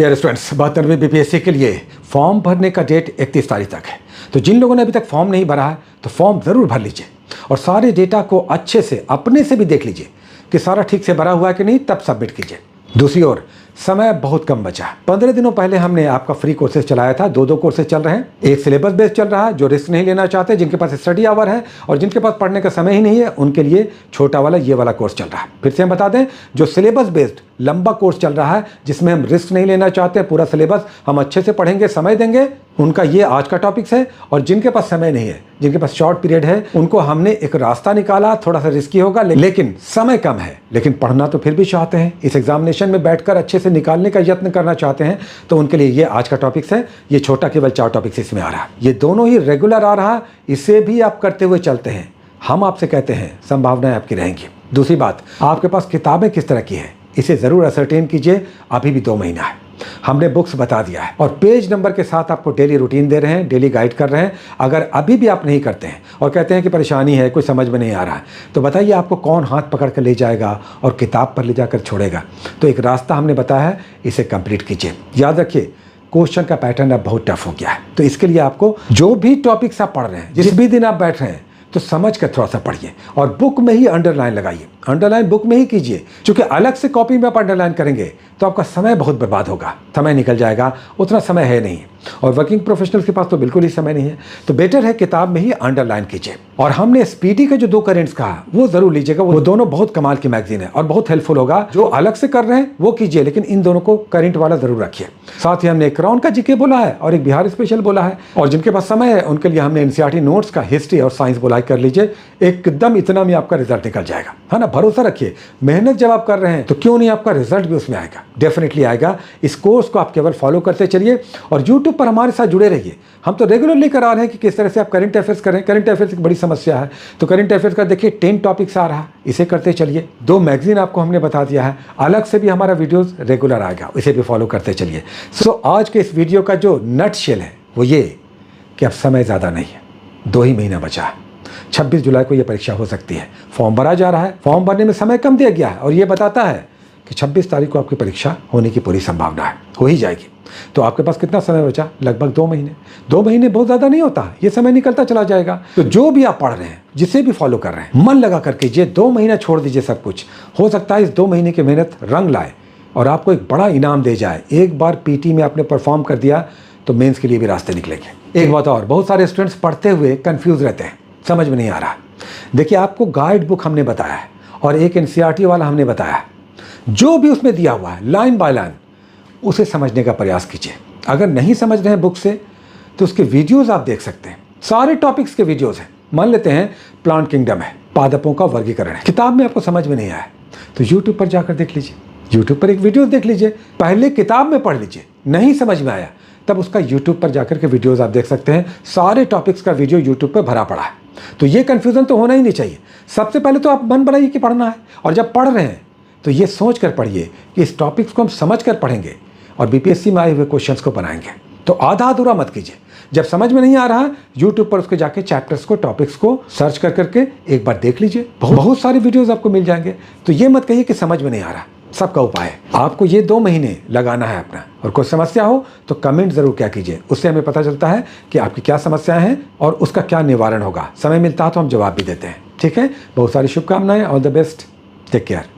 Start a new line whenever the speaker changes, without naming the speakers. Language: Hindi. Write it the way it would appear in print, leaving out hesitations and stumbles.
डियर स्टूडेंट्स, 72वीं बीपीएससी के लिए फॉर्म भरने का डेट 31 तारीख तक है। तो जिन लोगों ने अभी तक फॉर्म नहीं भरा है तो फॉर्म ज़रूर भर लीजिए और सारे डेटा को अच्छे से अपने से भी देख लीजिए कि सारा ठीक से भरा हुआ है कि नहीं, तब सबमिट कीजिए। दूसरी ओर समय बहुत कम बचा है। 15 दिनों पहले हमने आपका फ्री कोर्सेज चलाया था। दो कोर्सेज चल रहे हैं। एक सिलेबस बेस्ड चल रहा है, जो रिस्क नहीं लेना चाहते, जिनके पास स्टडी आवर है और जिनके पास पढ़ने का समय ही नहीं है, उनके लिए छोटा वाला ये वाला कोर्स चल रहा है। फिर से हम बता दें, जो सिलेबस बेस्ड लंबा कोर्स चल रहा है, जिसमें हम रिस्क नहीं लेना चाहते, पूरा सिलेबस हम अच्छे से पढ़ेंगे, समय देंगे, उनका ये आज का टॉपिक्स है। और जिनके पास समय नहीं है, जिनके पास शॉर्ट पीरियड है, उनको हमने एक रास्ता निकाला। थोड़ा सा रिस्की होगा लेकिन समय कम है, लेकिन पढ़ना तो फिर भी चाहते हैं, इस एग्जामिनेशन में बैठकर अच्छे से निकालने का यत्न करना चाहते हैं, तो उनके लिए ये आज का टॉपिक्स है। ये छोटा केवल 4 टॉपिक्स इसमें आ रहा है। ये दोनों ही रेगुलर आ रहा है, इसे भी आप करते हुए चलते हैं। हम आपसे कहते हैं संभावनाएं आपकी रहेंगी। दूसरी बात, आपके पास किताबें किस तरह की है, इसे ज़रूर असरटेन कीजिए। अभी भी 2 महीना है। हमने बुक्स बता दिया है और पेज नंबर के साथ आपको डेली रूटीन दे रहे हैं, डेली गाइड कर रहे हैं। अगर अभी भी आप नहीं करते हैं और कहते हैं कि परेशानी है, कोई समझ में नहीं आ रहा है, तो बताइए आपको कौन हाथ पकड़ कर ले जाएगा और किताब पर ले जाकर छोड़ेगा। तो एक रास्ता हमने बताया है, इसे कंप्लीट कीजिए। याद रखिए, क्वेश्चन का पैटर्न अब बहुत टफ हो गया है। तो इसके लिए आपको जो भी टॉपिक्स आप पढ़ रहे हैं, जिस भी दिन आप बैठ रहे हैं, तो समझ कर थोड़ा सा पढ़िए और बुक में ही अंडरलाइन लगाइए। अंडरलाइन बुक में ही कीजिए, क्योंकि अलग से कॉपी में आप अंडरलाइन करेंगे तो आपका समय बहुत बर्बाद होगा, समय निकल जाएगा, उतना समय है नहीं। और वर्किंग प्रोफेशनल्स के पास तो बिल्कुल ही समय नहीं है। तो बेटर है किताब में ही अंडरलाइन कीजिए। और हमने स्पीडी के जो 2 करेंट्स कहा, वो जरूर लीजिएगा। वो दोनों बहुत कमाल की मैगजीन है और बहुत हेल्पफुल होगा। जो अलग से कर रहे हैं वो कीजिए, लेकिन इन दोनों को करंट वाला जरूर रखिए। साथ ही हमने एक क्राउन का जीके बोला है और एक बिहार स्पेशल बोला है। और जिनके पास समय है उनके लिए हमने एनसीईआरटी नोट्स का हिस्ट्री और साइंस बोला कर लीजिए। एकदम इतना में आपका रिजल्ट निकल जाएगा, है ना। भरोसा रखिए, मेहनत जब आप कर रहे हैं तो क्यों नहीं आपका रिजल्ट भी उसमें आएगा, डेफिनेटली आएगा। इस कोर्स को आप केवल फॉलो करते चलिए और यूट्यूब पर हमारे साथ जुड़े रहिए। हम तो रेगुलरली करा रहे हैं कि किस तरह से आप करंट अफेयर्स करें। करंट अफेयर्स एक बड़ी समस्या है, तो करंट अफेयर्स का देखिए 10 टॉपिक्स आ रहा है, इसे करते चलिए। 2 मैगजीन आपको हमने बता दिया है, अलग से भी हमारा वीडियोस रेगुलर आएगा, इसे भी फॉलो करते चलिए। सो आज के इस वीडियो का जो नटशेल है वो ये कि अब समय ज़्यादा नहीं है, 2 ही महीना बचा है। 26 जुलाई को यह परीक्षा हो सकती है। फॉर्म भरा जा रहा है, फॉर्म भरने में समय कम दिया गया है और ये बताता है कि 26 तारीख को आपकी परीक्षा होने की पूरी संभावना है, हो ही जाएगी। तो आपके पास कितना समय बचा? लगभग 2 महीने। 2 महीने बहुत ज़्यादा नहीं होता, ये समय निकलता चला जाएगा। तो जो भी आप पढ़ रहे हैं, जिसे भी फॉलो कर रहे हैं, मन लगा कर कीजिए। 2 महीना छोड़ दीजिए सब कुछ। हो सकता है इस 2 महीने की मेहनत रंग लाए और आपको एक बड़ा इनाम दे जाए। एक बार पीटी में आपने परफॉर्म कर दिया तो मेंस के लिए भी रास्ते निकलेंगे। एक बात और, बहुत सारे स्टूडेंट्स पढ़ते हुए कंफ्यूज रहते हैं, समझ में नहीं आ रहा। देखिए, आपको गाइड बुक हमने बताया है और एक एनसीईआरटी वाला हमने बताया है। जो भी उसमें दिया हुआ है लाइन बाय लाइन, उसे समझने का प्रयास कीजिए। अगर नहीं समझ रहे हैं बुक से तो उसके वीडियोस आप देख सकते हैं, सारे टॉपिक्स के वीडियोस हैं। मान लेते हैं प्लांट किंगडम है, पादपों का वर्गीकरण है, किताब में आपको समझ में नहीं आया तो यूट्यूब पर जाकर देख लीजिए। यूट्यूब पर एक वीडियो देख लीजिए। पहले किताब में पढ़ लीजिए, नहीं समझ में आया तब उसका यूट्यूब पर जाकर के वीडियोस आप देख सकते हैं। सारे टॉपिक्स का वीडियो यूट्यूब पर भरा पड़ा है। तो ये कंफ्यूजन तो होना ही नहीं चाहिए। सबसे पहले तो आप मन बनाइए कि पढ़ना है, और जब पढ़ रहे हैं तो ये सोच कर पढ़िए कि इस टॉपिक्स को हम समझ कर पढ़ेंगे और बीपीएससी में आए हुए क्वेश्चंस को बनाएंगे। तो आधा अधूरा मत कीजिए। जब समझ में नहीं आ रहा, यूट्यूब पर उसके जाके चैप्टर्स को, टॉपिक्स को सर्च कर करके एक बार देख लीजिए। बहुत सारे वीडियोस आपको मिल जाएंगे। तो ये मत कहिए कि समझ में नहीं आ रहा। सबका उपाय है, आपको ये 2 महीने लगाना है अपना। और कोई समस्या हो तो कमेंट जरूर क्या कीजिए, उससे हमें पता चलता है कि आपकी क्या समस्याएं हैं और उसका क्या निवारण होगा। समय मिलता है तो हम जवाब भी देते हैं। ठीक है, बहुत सारी शुभकामनाएं। All the best, take care.